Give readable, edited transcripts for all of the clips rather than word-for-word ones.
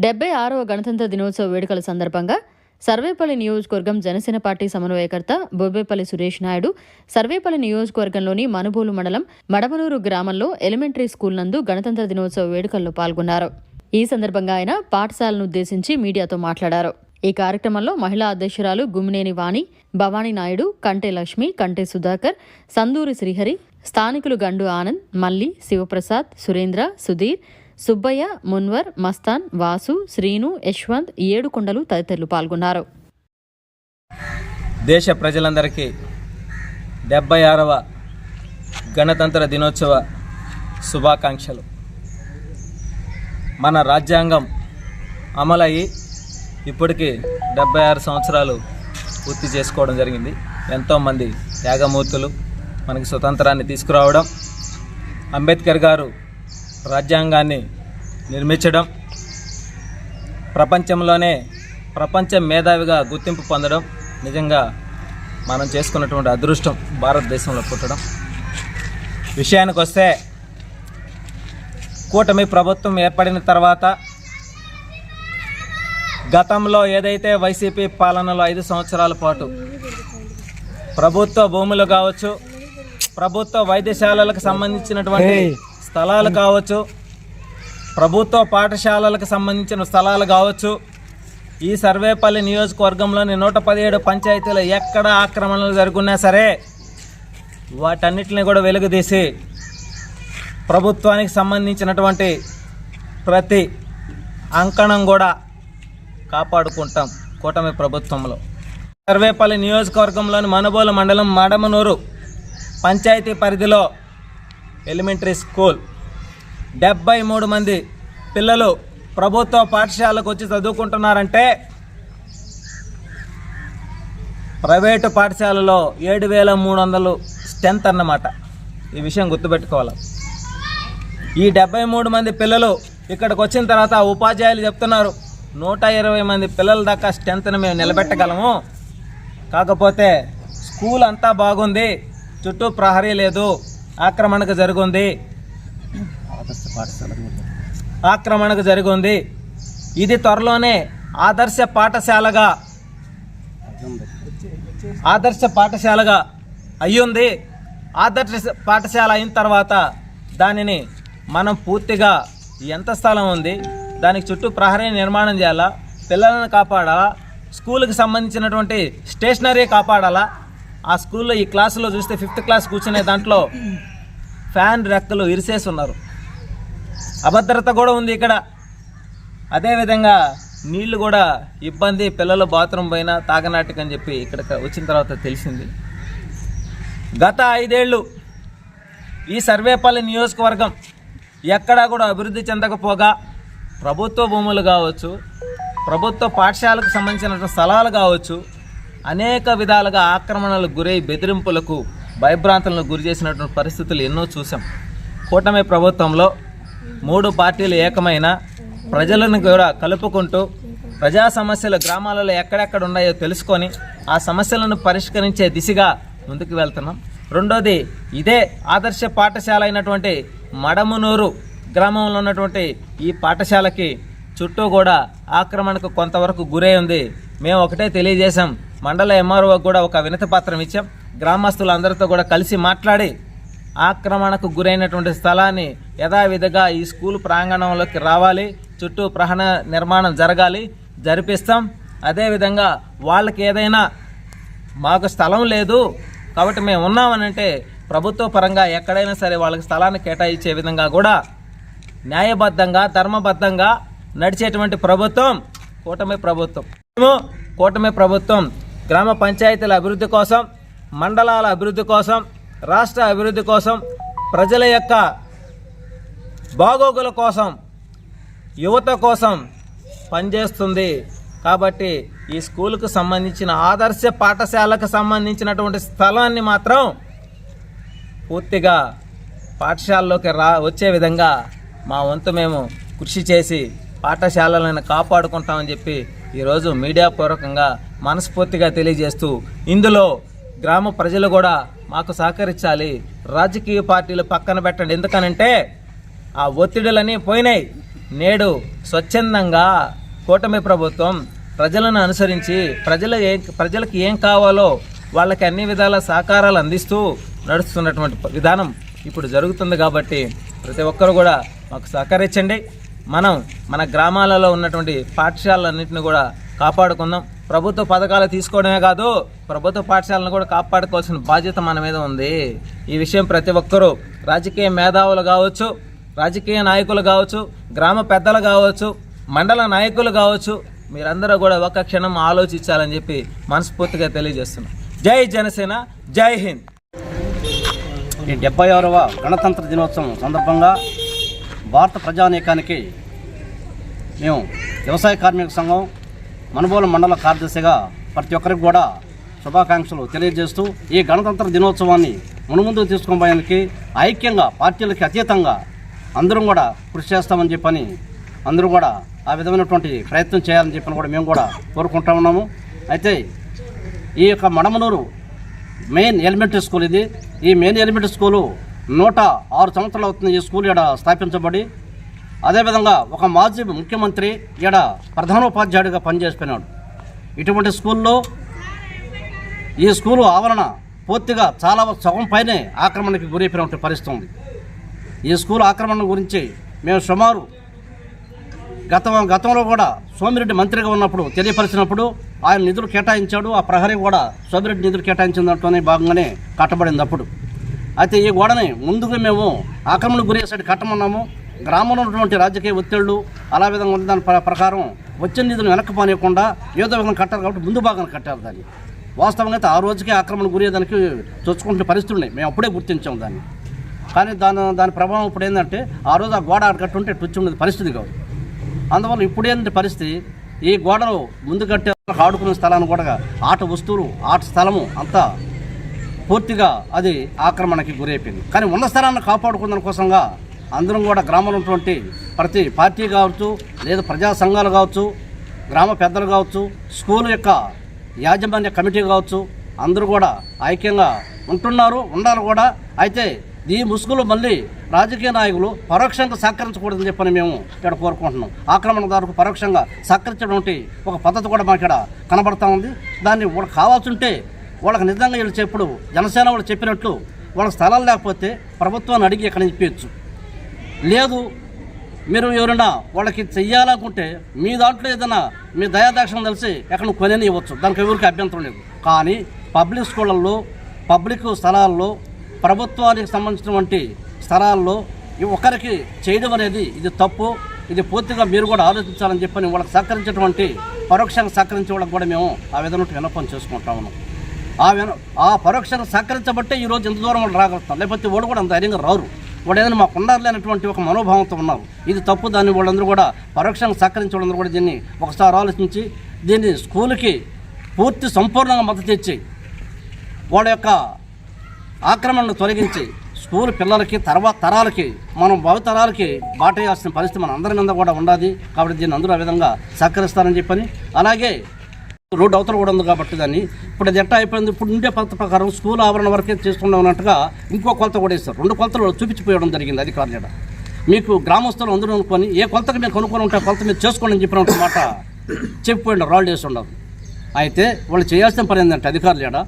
76వ గణతంత్ర దినోత్సవ వేడుకల సందర్భంగా సర్వేపల్లి నియోజకవర్గం జనసేన పార్టీ సమన్వయకర్త బొబ్బేపల్లి సురేష్ నాయుడు సర్వేపల్లి నియోజకవర్గంలోని మనుబోలు మండలం మడమనూరు గ్రామంలో ఎలిమెంటరీ స్కూల్ నందు గణతంత్ర దినోత్సవ వేడుకల్లో పాల్గొన్నారు. ఈ సందర్భంగా ఆయన పాఠశాలను ఉద్దేశించి మీడియాతో మాట్లాడారు. ఈ కార్యక్రమంలో మహిళా అధ్యక్షురాలు గుమ్మినేని వాణి, భవానీ నాయుడు, కంటే లక్ష్మి, కంటే సుధాకర్, సందూరి శ్రీహరి, స్థానికులు గండు ఆనంద్, మల్లి, శివప్రసాద్, సురేంద్ర, సుధీర్, సుబ్బయ్య, మున్వర్, మస్తాన్, వాసు, శ్రీను, యశ్వంత్, ఏడుకొండలు తదితరులు పాల్గొన్నారు. దేశ ప్రజలందరికీ 76వ గణతంత్ర దినోత్సవ శుభాకాంక్షలు. మన రాజ్యాంగం అమలయ్యి ఇప్పటికి 76 సంవత్సరాలు పూర్తి చేసుకోవడం జరిగింది. ఎంతోమంది త్యాగమూర్తులు మనకి స్వతంత్రాన్ని తీసుకురావడం, అంబేద్కర్ గారు రాజ్యాంగాన్ని నిర్మించడం, ప్రపంచంలోనే ప్రపంచ మేధావిగా గుర్తింపు పొందడం నిజంగా మనం చేసుకున్నటువంటి అదృష్టం. భారతదేశంలో పుట్టడం విషయానికి వస్తే, కూటమి ప్రభుత్వం ఏర్పడిన తర్వాత గతంలో ఏదైతే వైసీపీ పాలనలో 5 సంవత్సరాల పాటు ప్రభుత్వ భూములు కావచ్చు, ప్రభుత్వ వైద్యశాలలకు సంబంధించినటువంటి స్థలాలు కావచ్చు, ప్రభుత్వ పాఠశాలలకు సంబంధించిన స్థలాలు కావచ్చు, ఈ సర్వేపల్లి నియోజకవర్గంలోని 117 పంచాయతీలు ఎక్కడ ఆక్రమణలు జరుగున్నా సరే వాటన్నిటిని కూడా వెలుగుదీసి ప్రభుత్వానికి సంబంధించినటువంటి ప్రతి అంకణం కూడా కాపాడుకుంటాం కూటమి ప్రభుత్వంలో. సర్వేపల్లి నియోజకవర్గంలోని మనుబోలు మండలం మడమనూరు పంచాయతీ పరిధిలో ఎలిమెంటరీ స్కూల్ 73 మంది పిల్లలు ప్రభుత్వ పాఠశాలకు వచ్చి చదువుకుంటున్నారంటే, ప్రైవేటు పాఠశాలలో 7,300 స్ట్రెంత్ అన్నమాట. ఈ విషయం గుర్తుపెట్టుకోవాలి. ఈ 73 మంది పిల్లలు ఇక్కడికి వచ్చిన తర్వాత ఉపాధ్యాయులు చెప్తున్నారు 120 మంది పిల్లల దాకా స్ట్రెంత్ని మేము నిలబెట్టగలము, కాకపోతే స్కూల్ అంతా బాగుంది, చుట్టూ ప్రహరీ లేదు, ఆక్రమణకు జరిగింది, ఇది త్వరలోనే ఆదర్శ పాఠశాలగా అయ్యింది. ఆదర్శ పాఠశాల అయిన తర్వాత దానిని మనం పూర్తిగా ఎంత స్థలం ఉంది, దానికి చుట్టూ ప్రహరీ నిర్మాణం చేయాలా, పిల్లలను కాపాడాలా, స్కూల్కి సంబంధించినటువంటి స్టేషనరీ కాపాడాలా. ఆ స్కూల్లో ఈ క్లాసులో చూస్తే 5th క్లాస్ కూర్చునే దాంట్లో ఫ్యాన్ రెక్కలు ఇరిసేసి ఉన్నారు. అభద్రత కూడా ఉంది ఇక్కడ. అదేవిధంగా నీళ్లు కూడా ఇబ్బంది, పిల్లలు బాత్రూమ్ పోయినా తాగనాటికని చెప్పి ఇక్కడికి వచ్చిన తర్వాత తెలిసింది. గత 5 ఏళ్ళు ఈ సర్వేపల్లి నియోజకవర్గం ఎక్కడా కూడా అభివృద్ధి చెందకపోగా ప్రభుత్వ భూములు కావచ్చు, ప్రభుత్వ పాఠశాలకు సంబంధించిన స్థలాలు కావచ్చు, అనేక విధాలుగా ఆక్రమణలకు గురై బెదిరింపులకు, భయభ్రాంతులను గురి చేసినటువంటి పరిస్థితులు ఎన్నో చూసాం. కూటమి ప్రభుత్వంలో 3 పార్టీలు ఏకమైన ప్రజలను కూడా కలుపుకుంటూ ప్రజా సమస్యలు గ్రామాలలో ఎక్కడెక్కడ ఉన్నాయో తెలుసుకొని ఆ సమస్యలను పరిష్కరించే దిశగా ముందుకు వెళ్తున్నాం. రెండోది, ఇదే ఆదర్శ పాఠశాల అయినటువంటి మడమనూరు గ్రామంలో ఉన్నటువంటి ఈ పాఠశాలకి చుట్టూ కూడా ఆక్రమణకు కొంతవరకు గురై ఉంది. మేము ఒకటే తెలియజేశాం, మండల ఎంఆర్ఓ కూడా ఒక వినతి పత్రం ఇచ్చాం. గ్రామస్తులందరితో కూడా కలిసి మాట్లాడి ఆక్రమణకు గురైనటువంటి స్థలాన్ని యథావిధిగా ఈ స్కూల్ ప్రాంగణంలోకి రావాలి, చుట్టూ ప్రహణ నిర్మాణం జరిపిస్తాం. అదేవిధంగా వాళ్ళకి ఏదైనా మాకు స్థలం లేదు కాబట్టి మేము ఉన్నామనంటే ప్రభుత్వ పరంగా ఎక్కడైనా సరే వాళ్ళకి స్థలాన్ని కేటాయించే విధంగా కూడా న్యాయబద్ధంగా, ధర్మబద్ధంగా నడిచేటువంటి ప్రభుత్వం కూటమి ప్రభుత్వం. కూటమి ప్రభుత్వం గ్రామ పంచాయతీల అభివృద్ధి కోసం, మండలాల అభివృద్ధి కోసం, రాష్ట్ర అభివృద్ధి కోసం, ప్రజల యొక్క బాగోగుల కోసం, యువత కోసం పనిచేస్తుంది. కాబట్టి ఈ స్కూలుకు సంబంధించిన ఆదర్శ పాఠశాలకు సంబంధించినటువంటి స్థలాన్ని మాత్రం పూర్తిగా పాఠశాలలోకి వచ్చే విధంగా మా వంతు మేము కృషి చేసి పాఠశాలలను కాపాడుకుంటామని చెప్పి ఈరోజు మీడియా పూర్వకంగా మనస్ఫూర్తిగా తెలియజేస్తూ, ఇందులో గ్రామ ప్రజలు కూడా మాకు సహకరించాలి, రాజకీయ పార్టీలు పక్కన పెట్టండి. ఎందుకనంటే ఆ ఒత్తిడులన్నీ పోయినాయి. నేడు స్వచ్ఛందంగా కూటమి ప్రభుత్వం ప్రజలను అనుసరించి ప్రజలకు ఏం కావాలో వాళ్ళకి అన్ని విధాల సహకారాలు అందిస్తూ నడుస్తున్నటువంటి విధానం ఇప్పుడు జరుగుతుంది. కాబట్టి ప్రతి ఒక్కరు కూడా మాకు సహకరించండి. మనం మన గ్రామాలలో ఉన్నటువంటి పాఠశాలన్నింటినీ కూడా కాపాడుకుందాం. ప్రభుత్వ పథకాలు తీసుకోవడమే కాదు, ప్రభుత్వ పాఠశాలను కూడా కాపాడుకోవాల్సిన బాధ్యత మన మీద ఉంది. ఈ విషయం ప్రతి ఒక్కరూ, రాజకీయ మేధావులు కావచ్చు, రాజకీయ నాయకులు కావచ్చు, గ్రామ పెద్దలు కావచ్చు, మండల నాయకులు కావచ్చు, మీరందరూ కూడా ఒక క్షణం ఆలోచించాలని చెప్పి మనస్ఫూర్తిగా తెలియజేస్తున్నాం. జై జనసేన, జై హింద్. ఈ 76వ గణతంత్ర దినోత్సవం సందర్భంగా భారత ప్రజానీకానికి మేము వ్యవసాయ కార్మిక సంఘం మనుబోలు మండల కార్యదర్శిగా ప్రతి ఒక్కరికి కూడా శుభాకాంక్షలు తెలియజేస్తూ ఈ గణతంత్ర దినోత్సవాన్ని మునుముందుకు తీసుకుపోయేందుకు ఐక్యంగా పార్టీలకి అతీతంగా అందరం కూడా కృషి చేస్తామని చెప్పని అందరూ కూడా ఆ విధమైనటువంటి ప్రయత్నం చేయాలని చెప్పని కూడా మేము కూడా కోరుకుంటా ఉన్నాము. అయితే ఈ యొక్క మడమనూరు మెయిన్ ఎలిమెంటరీ స్కూల్ ఇది. ఈ మెయిన్ ఎలిమెంటరీ స్కూలు 106 సంవత్సరాలు అవుతుంది ఈ స్కూల్ ఇక్కడ స్థాపించబడి. అదేవిధంగా ఒక మాజీ ముఖ్యమంత్రి ఇక్కడ ప్రధానోపాధ్యాయుడిగా పనిచేస్తున్నాడు. ఇటువంటి స్కూల్లో ఈ స్కూలు ఆవరణ పూర్తిగా చాలా సగం పైనే ఆక్రమణకి గురైపోయినటువంటి పరిస్థితి ఉంది. ఈ స్కూల్ ఆక్రమణ గురించి మేము సుమారు గతంలో కూడా సోమిరెడ్డి మంత్రిగా ఉన్నప్పుడు తెలియపరిచినప్పుడు ఆయన నిధులు కేటాయించాడు. ఆ ప్రహరీ కూడా సోమిరెడ్డి నిధులు కేటాయించిన దాంట్లోనే భాగంగానే కట్టబడింది అప్పుడు. అయితే ఈ గోడని ముందుగా మేము ఆక్రమణకు గురయ్యేసరికి కట్టమన్నాము. గ్రామంలో ఉన్నటువంటి రాజకీయ ఒత్తిళ్లు అలా విధంగా ఉన్న దాని ప్రకారం వచ్చిన నిధులు వెనక్కి పోనీయకుండా ఏదో విధంగా కట్టారు కాబట్టి ముందు భాగాన్ని కట్టారు దాన్ని. వాస్తవంగా అయితే ఆ రోజుకే ఆక్రమణ గురయ్యేదానికి చొచ్చుకుంటున్న పరిస్థితులు ఉన్నాయి. మేము అప్పుడే గుర్తించాము దాన్ని. కానీ దాని ప్రభావం ఇప్పుడు ఏంటంటే ఆ రోజు ఆ గోడ కట్టుంటే టొచ్చి ఉండేది పరిస్థితి కాదు. అందువల్ల ఇప్పుడు ఏంటంటే పరిస్థితి ఈ గోడను ముందు కట్టే ఆడుకునే స్థలాన్ని కూడా ఆట వస్తువులు ఆట స్థలము అంతా పూర్తిగా అది ఆక్రమణకి గురైపోయింది. కానీ ఉన్న స్థలాన్ని కాపాడుకునే కోసంగా అందరం కూడా గ్రామంలో ఉన్నటువంటి ప్రతి పార్టీ కావచ్చు, లేదా ప్రజా సంఘాలు కావచ్చు, గ్రామ పెద్దలు కావచ్చు, స్కూల్ యొక్క యాజమాన్య కమిటీ కావచ్చు, అందరూ కూడా ఐక్యంగా ఉంటున్నారు, ఉండాలి కూడా. అయితే ఈ ముసుగులో మళ్ళీ రాజకీయ నాయకులు పరోక్షంగా సహకరించకూడదని చెప్పని మేము ఇక్కడ కోరుకుంటున్నాం. ఆక్రమణదారులకు పరోక్షంగా సహకరించడం ఒక పద్ధతి కూడా మాకు ఇక్కడ కనబడతా ఉంది. దాన్ని వాళ్ళకి కావాల్సి ఉంటే వాళ్ళకి నిజంగా వీళ్ళు చెప్పుడు జనసేన వాళ్ళు చెప్పినట్లు వాళ్ళకి స్థలాలు లేకపోతే ప్రభుత్వాన్ని అడిగి ఎక్కడి నుంచి ఇప్పించచ్చు. లేదు మీరు ఎవరైనా వాళ్ళకి చెయ్యాలనుకుంటే మీ దాంట్లో ఏదైనా మీ దయాదాక్షం తెలిసి ఎక్కడ కొనేని ఇవ్వచ్చు, దానికి ఎవరికి అభ్యంతరం లేదు. కానీ పబ్లిక్ స్కూళ్ళల్లో, పబ్లిక్ స్థలాల్లో, ప్రభుత్వానికి సంబంధించినటువంటి స్థలాల్లో ఒకరికి చేయడం అనేది ఇది తప్పు. ఇది పూర్తిగా మీరు కూడా ఆలోచించాలని చెప్పని వాళ్ళకి సహకరించేటువంటి పరోక్షంగా సహకరించే వాళ్ళకి కూడా మేము ఆ విధంగా విన్నపం చేసుకుంటా ఉన్నాం. ఆ పరోక్షంగా సహకరించబట్టే ఈరోజు ఎంత దూరం వాళ్ళు రాగలుగుతాం. లేకపోతే వాళ్ళు కూడా అంత ధైర్యంగా రారు. వాడు ఏదైనా మాకు ఉండాలనేటువంటి ఒక మనోభావంతో ఉన్నారు. ఇది తప్పు. దాన్ని వాళ్ళందరూ కూడా పరోక్షంగా సహకరించే వాళ్ళందరూ కూడా దీన్ని ఒకసారి ఆలోచించి దీన్ని స్కూల్కి పూర్తి సంపూర్ణంగా మద్దతు ఇచ్చి వాళ్ళ యొక్క ఆక్రమణను తొలగించి స్కూల్ పిల్లలకి తర్వాత తరాలకి మనం భావితరాలకి బాట వేయాల్సిన పరిస్థితి మన అందరి మీద కూడా ఉండాలి. కాబట్టి దీన్ని అందరూ ఆ విధంగా సహకరిస్తారని చెప్పని, అలాగే రోడ్డు అవతల కూడా ఉంది కాబట్టి దాన్ని ఇప్పుడు అది ఎట్టా అయిపోయింది. ఇప్పుడు ఉండే పద్ధతి ప్రకారం స్కూల్ ఆవరణ వరకే చేస్తున్నాం అన్నట్టుగా ఇంకో కొలత కూడా ఇస్తారు. 2 కొలతలు చూపించిపోయడం జరిగింది అధికారులు. మీకు గ్రామస్తులు అందరూ అనుకొని ఏ కొలతకి మేము కొనుక్కొని ఉంటే కొలత మీరు చేసుకోండి అని చెప్పిన మాట చెప్పిపోయిండు, రాళ్ళు వేసి ఉండదు. అయితే వాళ్ళు చేయాల్సిన పని ఏంటంటే అధికారులు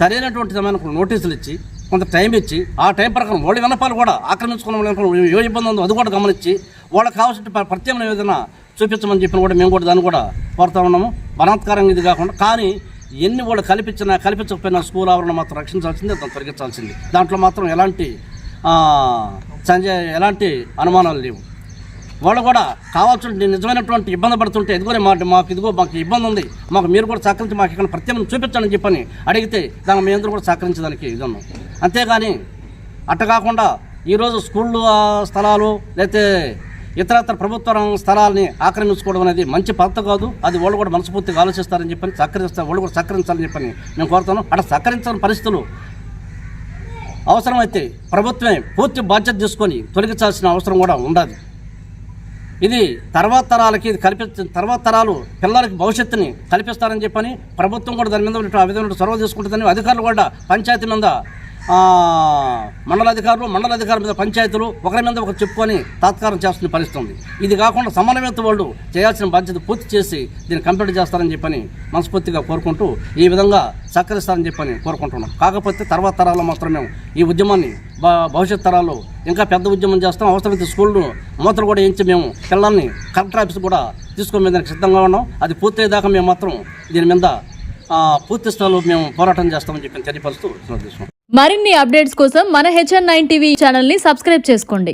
సరైనటువంటి సమయానికి నోటీసులు ఇచ్చి కొంత టైం ఇచ్చి ఆ టైం ప్రకారం వాళ్ళ విన్నపాలు కూడా ఆక్రమించుకున్న ఏ ఇబ్బంది ఉందో అది కూడా గమనించి వాళ్ళకి కావాల్సిన ప్రత్యేకమైన ఏదైనా చూపించమని చెప్పిన కూడా మేము కూడా దాన్ని కూడా కోరుతా ఉన్నాము. బలాత్కారంగా ఇది కాకుండా కానీ ఎన్ని వాళ్ళు కల్పించకపోయినా స్కూల్ ఆవరణ మాత్రం రక్షించాల్సిందే, దాన్ని తొలగించాల్సింది. దాంట్లో మాత్రం ఎలాంటి అనుమానాలు లేవు. వాళ్ళు కూడా కావాల్సిన నిజమైనటువంటి ఇబ్బంది పడుతుంటే మాకు ఇబ్బంది ఉంది, మాకు మీరు కూడా సహకరించి మాకు ఇక్కడ ప్రత్యేకం చూపించాలని చెప్పని అడిగితే దాన్ని మీ అందరూ కూడా సహకరించడానికి ఇది ఉన్నాం. అంతేగాని అట్ట కాకుండా ఈరోజు స్కూళ్ళు స్థలాలు లేకపోతే ఇతరత్ర ప్రభుత్వ స్థలాలని ఆక్రమించుకోవడం అనేది మంచి పద్ధతి కాదు. అది వాళ్ళు కూడా మనస్ఫూర్తిగా ఆలోచిస్తారని చెప్పని వాళ్ళు కూడా సహకరించాలని చెప్పని మేము కోరుతాను. అట్లా సహకరించాలని పరిస్థితులు అవసరమైతే ప్రభుత్వమే పూర్తి బాధ్యత తీసుకొని తొలగించాల్సిన అవసరం కూడా ఉండాలి. ఇది తర్వాత తరాలు పిల్లలకి భవిష్యత్తుని కల్పిస్తారని చెప్పని ప్రభుత్వం కూడా దాని మీద ఆ విధంగా చొరవ తీసుకుంటుందని అధికారులు కూడా పంచాయతీ మీద మండలాధికారుల మీద పంచాయతీలు ఒకరి మీద ఒకరు చెప్పుకొని తాత్కారం చేస్తున్న పరిస్థితి ఉంది. ఇది కాకుండా సమన్వయత వాళ్ళు చేయాల్సిన బాధ్యత పూర్తి చేసి దీన్ని కంప్లీట్ చేస్తారని చెప్పని మనస్ఫూర్తిగా కోరుకుంటూ ఈ విధంగా సహకరిస్తారని చెప్పని కోరుకుంటున్నాం. కాకపోతే తర్వాత తరాల్లో మాత్రం మేము ఈ ఉద్యమాన్ని భవిష్యత్ తరాల్లో ఇంకా పెద్ద ఉద్యమం చేస్తాం. అవసరమైతే స్కూళ్ళు మూతలు కూడా వేయించి మేము పిల్లల్ని కలెక్టర్ ఆఫీస్ కూడా తీసుకొని దానికి సిద్ధంగా ఉన్నాం. అది పూర్తయ్యేదాకా మేము మాత్రం దీని మీద పూర్తి స్థాయిలో మేము పోరాటం చేస్తామని చెప్పి తెలియపరుస్తూ తీసుకున్నాం. మరిన్ని అప్డేట్స్ కోసం మన HN9 టీవీ ఛానల్ని సబ్స్క్రైబ్ చేసుకోండి.